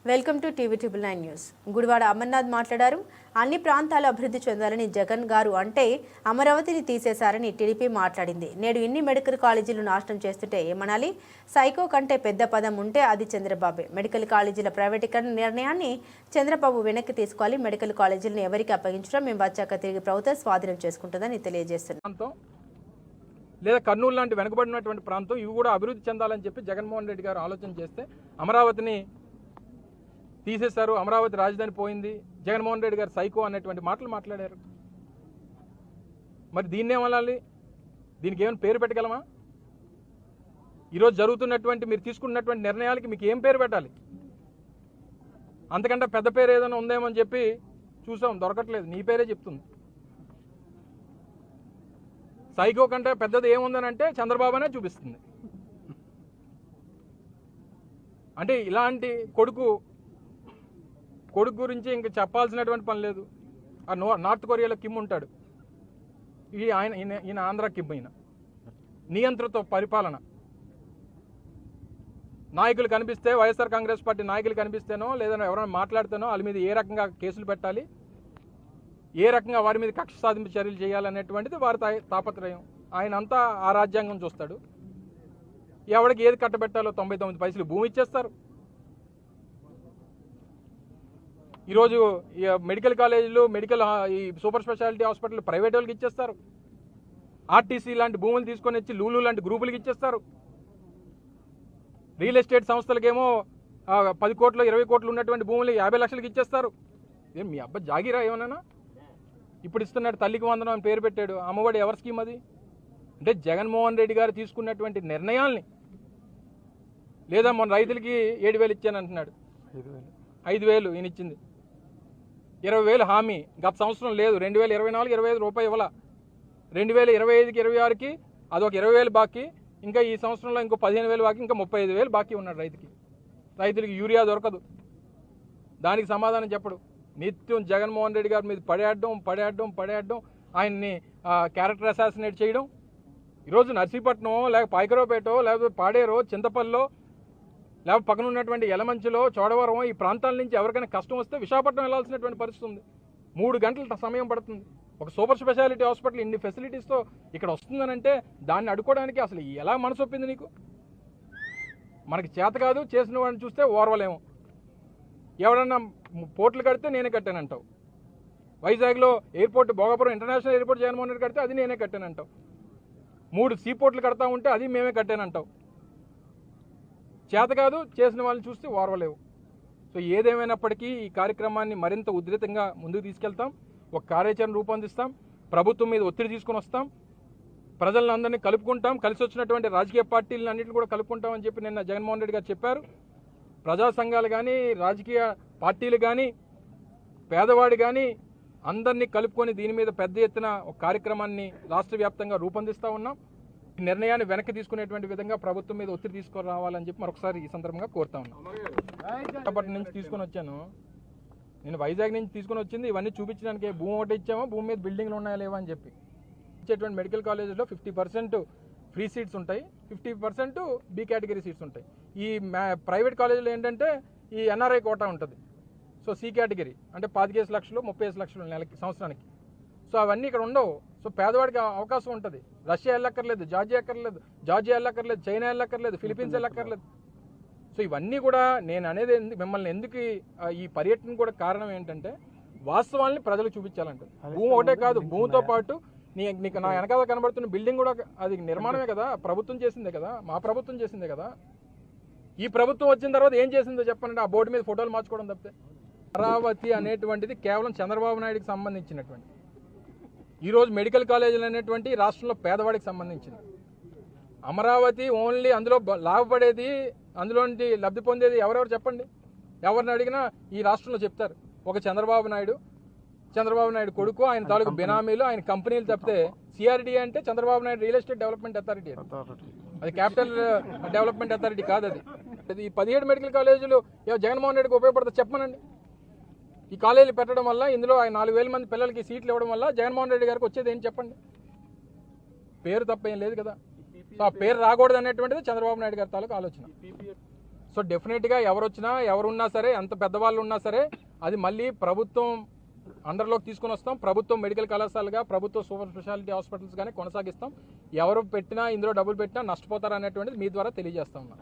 Welcome to TV 9 news. Gudivada Amarnath మాట్లాడారు. అన్ని ప్రాంతాలు అభివృద్ధి చెందాలని జగన్ గారు అంటే అమరావతిని తీసేశారని టీడీపీ మాట్లాడింది. నేడు ఇన్ని మెడికల్ కాలేజీలు నాశనం చేస్తుంటే ఏమనాలి? సైకో కంటే పెద్ద పదం ఉంటే అది చంద్రబాబే. మెడికల్ కాలేజీల ప్రైవేటీకరణ నిర్ణయాన్ని చంద్రబాబు వెనక్కి తీసుకోవాలి. మెడికల్ కాలేజీలను ఎవరికి అప్పగించడం మేము వచ్చాక తిరిగి ప్రభుత్వం స్వాధీనం చేసుకుంటుందని తెలియజేస్తున్నారు. లేదా కర్నూలు లాంటి వెనుకబడినటువంటి ప్రాంతం ఇవి కూడా అభివృద్ధి చెందాలని చెప్పి జగన్మోహన్ రెడ్డి గారు ఆలోచన చేస్తే అమరావతిని తీసేశారు, అమరావతి రాజధాని పోయింది, జగన్మోహన్ రెడ్డి గారు సైకో అనేటువంటి మాటలు మాట్లాడారు. మరి దీన్నేమనాలి? దీనికి ఏమైనా పేరు పెట్టగలమా? ఈరోజు జరుగుతున్నటువంటి మీరు తీసుకున్నటువంటి నిర్ణయాలకి మీకు ఏం పేరు పెట్టాలి? అంతకంటే పెద్ద పేరు ఏదైనా ఉందేమో అని చెప్పి చూసాం, దొరకట్లేదు. నీ పేరే చెప్తుంది. సైకో కంటే పెద్దది ఏముందని అంటే చంద్రబాబు అనే చూపిస్తుంది. అంటే ఇలాంటి కొడుకు గురించి ఇంక చెప్పాల్సినటువంటి పని లేదు. ఆ నార్త్ కొరియాలో కిమ్ ఉంటాడు, ఈయన ఆంధ్ర కిమ్. ఈయన నియంత్రణతో పరిపాలన. నాయకులు కనిపిస్తే, వైఎస్ఆర్ కాంగ్రెస్ పార్టీ నాయకులు కనిపిస్తేనో లేదా ఎవరైనా మాట్లాడితేనో వాళ్ళ మీద ఏ రకంగా కేసులు పెట్టాలి, ఏ రకంగా వారి మీద కక్ష సాధింపు చర్యలు చేయాలనేటువంటిది వారి తాపత్రయం. ఆయన అంతా ఆ రాజ్యాంగం చూస్తాడు. ఎవరికి ఏది కట్టబెట్టాలో 99 పైసలు భూమి ఇచ్చేస్తారు. ఈరోజు మెడికల్ కాలేజీలు, ఈ సూపర్ స్పెషాలిటీ హాస్పిటల్ ప్రైవేట్ వాళ్ళకి ఇచ్చేస్తారు. ఆర్టీసీ లాంటి భూములు తీసుకొని వచ్చి లూలు లాంటి గ్రూపులకి ఇచ్చేస్తారు. రియల్ ఎస్టేట్ సంస్థలకేమో 10 కోట్లు 20 కోట్లు ఉన్నటువంటి భూములు 50 లక్షలకి ఇచ్చేస్తారు. ఏం మీ అబ్బా జాగిరా ఏమన్నా? ఇప్పుడు ఇస్తున్నాడు తల్లికి వందనం అని పేరు పెట్టాడు. అమ్మఒడి ఎవరి స్కీమ్ అది? అంటే జగన్మోహన్ రెడ్డి గారు తీసుకున్నటువంటి నిర్ణయాల్ని, లేదా మొన్న రైతులకి 7,000 ఇచ్చాను అంటున్నాడు. 5,000 ఈయన ఇచ్చింది. 20,000 హామీ గత సంవత్సరం లేదు. 2024 25 రూపాయలు ఇవ్వాల. 2025కి 26కి అదొక 20,000 బాకీ. ఇంకా ఈ సంవత్సరంలో ఇంకో 15,000 బాకీ, ఇంకా 35,000 బాకీ ఉన్నాడు రైతులకి యూరియా దొరకదు. దానికి సమాధానం చెప్పడు. నిత్యం జగన్మోహన్ రెడ్డి గారి మీద పడేయడం, ఆయన్ని క్యారెక్టర్ అసాసినేట్ చేయడం. ఈరోజు నర్సీపట్నం, లేక పాయకరావుపేట, లేకపోతే పాడేరో, చింతపల్లిలో, లేకపోతే పక్కన ఉన్నటువంటి యలమంచిలో, చోడవరం ఈ ప్రాంతాల నుంచి ఎవరికైనా కష్టం వస్తే విశాఖపట్నం వెళ్లాల్సినటువంటి పరిస్థితి ఉంది. 3 గంటల సమయం పడుతుంది. ఒక సూపర్ స్పెషాలిటీ హాస్పిటల్ ఇన్ని ఫెసిలిటీస్తో ఇక్కడ వస్తుందనంటే దాన్ని అడుకోవడానికి అసలు ఎలా మనసు ఒప్పింది నీకు? మనకి చేత కాదు, చేసిన వాడిని చూస్తే ఓర్వలేము. ఎవరన్నా పోర్టులు కడితే నేనే కట్టానంటావు. వైజాగ్లో airport, Bhogapuram international airport Jaganmohan Reddy కడితే అది నేనే కట్టానంటావు. 3 సీ పోర్టులు కడతా ఉంటే అది మేమే కట్టానంటావు. చేత కాదు, చేసిన వాళ్ళని చూస్తే ఓర్వలేవు. సో ఏదేమైనప్పటికీ ఈ కార్యక్రమాన్ని మరింత ఉధృతంగా ముందుకు తీసుకెళ్తాం. ఒక కార్యాచరణ రూపొందిస్తాం. ప్రభుత్వం మీద ఒత్తిడి తీసుకొని వస్తాం. ప్రజలందరినీ కలుపుకుంటాం. కలిసి వచ్చినటువంటి రాజకీయ పార్టీలను అన్నింటిని కూడా కలుపుకుంటామని చెప్పి నిన్న జగన్మోహన్ రెడ్డి గారు చెప్పారు. ప్రజా సంఘాలు కానీ, రాజకీయ పార్టీలు కానీ, పేదవాడు కానీ అందరినీ కలుపుకొని దీని మీద పెద్ద ఎత్తున ఒక కార్యక్రమాన్ని రాష్ట్ర వ్యాప్తంగా రూపొందిస్తూ ఉన్నాం. ఈ నిర్ణయాన్ని వెనక్కి తీసుకునేటువంటి విధంగా ప్రభుత్వం మీద ఒత్తిడి తీసుకొని రావాలని చెప్పి మరొకసారి ఈ సందర్భంగా కోరుతా ఉన్నాం. విశాఖపట్నం నుంచి తీసుకొని వచ్చాను నేను, వైజాగ్ నుంచి తీసుకొని వచ్చింది ఇవన్నీ చూపించడానికి. భూమి ఒకటి ఇచ్చామో, భూమి మీద బిల్డింగ్లు ఉన్నాయా లేవా అని చెప్పి. ఇచ్చేటువంటి మెడికల్ కాలేజెస్లో 50% ఫ్రీ సీట్స్ ఉంటాయి, 50% బి కేటగిరీ సీట్స్ ఉంటాయి. ఈ ప్రైవేట్ కాలేజీలో ఏంటంటే ఈ ఎన్ఆర్ఐ కోటా ఉంటుంది. సో సి కేటగిరీ అంటే 25 లక్షలు 35 లక్షలు నెలకి, సంవత్సరానికి. సో అవన్నీ ఇక్కడ ఉండవు. సో పేదవాడికి అవకాశం ఉంటుంది. రష్యా వెళ్ళక్కర్లేదు, జార్జియా వెళ్ళక్కర్లేదు, చైనా వెళ్ళక్కర్లేదు, ఫిలిప్పీన్స్ వెళ్ళక్కర్లేదు. సో ఇవన్నీ కూడా నేను అనేది మిమ్మల్ని ఎందుకు ఈ పర్యటన కూడా కారణం ఏంటంటే వాస్తవాల్ని ప్రజలకు చూపించాలంటే. భూమి ఒకటే కాదు, భూమితో పాటు నీకు నా వెనకాల కనబడుతున్న బిల్డింగ్ కూడా అది నిర్మాణమే కదా, ప్రభుత్వం చేసిందే కదా, మా ప్రభుత్వం చేసిందే కదా. ఈ ప్రభుత్వం వచ్చిన తర్వాత ఏం చేసిందో చెప్పండి. ఆ బోర్డు మీద ఫోటోలు మార్చుకోవడం తప్పితే. అమరావతి అనేటువంటిది కేవలం చంద్రబాబు నాయుడికి సంబంధించినటువంటి. ఈరోజు మెడికల్ కాలేజీలు అనేటువంటి రాష్ట్రంలో పేదవాడికి సంబంధించింది. అమరావతి ఓన్లీ అందులో లాభపడేది, అందులో లబ్ధి పొందేది ఎవరెవరు చెప్పండి. ఎవరిని అడిగినా ఈ రాష్ట్రంలో చెప్తారు. ఒక చంద్రబాబు నాయుడు కొడుకు, ఆయన తాలూకు బినామీలు, ఆయన కంపెనీలు తప్పితే. సిఆర్డీ అంటే Chandrababu Naidu real estate development authority, అది క్యాపిటల్ డెవలప్మెంట్ అథారిటీ కాదు. అది ఈ 17 మెడికల్ కాలేజీలు జగన్మోహన్ రెడ్డికి ఉపయోగపడుతుంది చెప్పమనండి. ఈ కాలేజీలు పెట్టడం వల్ల, ఇందులో 4,000 మంది పిల్లలకి సీట్లు ఇవ్వడం వల్ల జగన్మోహన్ రెడ్డి గారికి వచ్చేది ఏం చెప్పండి? పేరు తప్ప ఏం లేదు కదా. సో ఆ పేరు రాకూడదు అనేటువంటిది చంద్రబాబు నాయుడు గారి తాలూకు ఆలోచన. సో డెఫినెట్గా ఎవరు వచ్చినా ఎవరున్నా సరే ఎంత పెద్దవాళ్ళు ఉన్నా సరే అది మళ్ళీ ప్రభుత్వం అండర్లోకి తీసుకుని వస్తాం. ప్రభుత్వం మెడికల్ కళాశాలగా ప్రభుత్వ సూపర్ స్పెషాలిటీ హాస్పిటల్స్ కానీ కొనసాగిస్తాం. ఎవరు పెట్టినా ఇందులో డబ్బులు పెట్టినా నష్టపోతారు అనేటువంటిది మీ ద్వారా తెలియజేస్తా ఉన్నాం.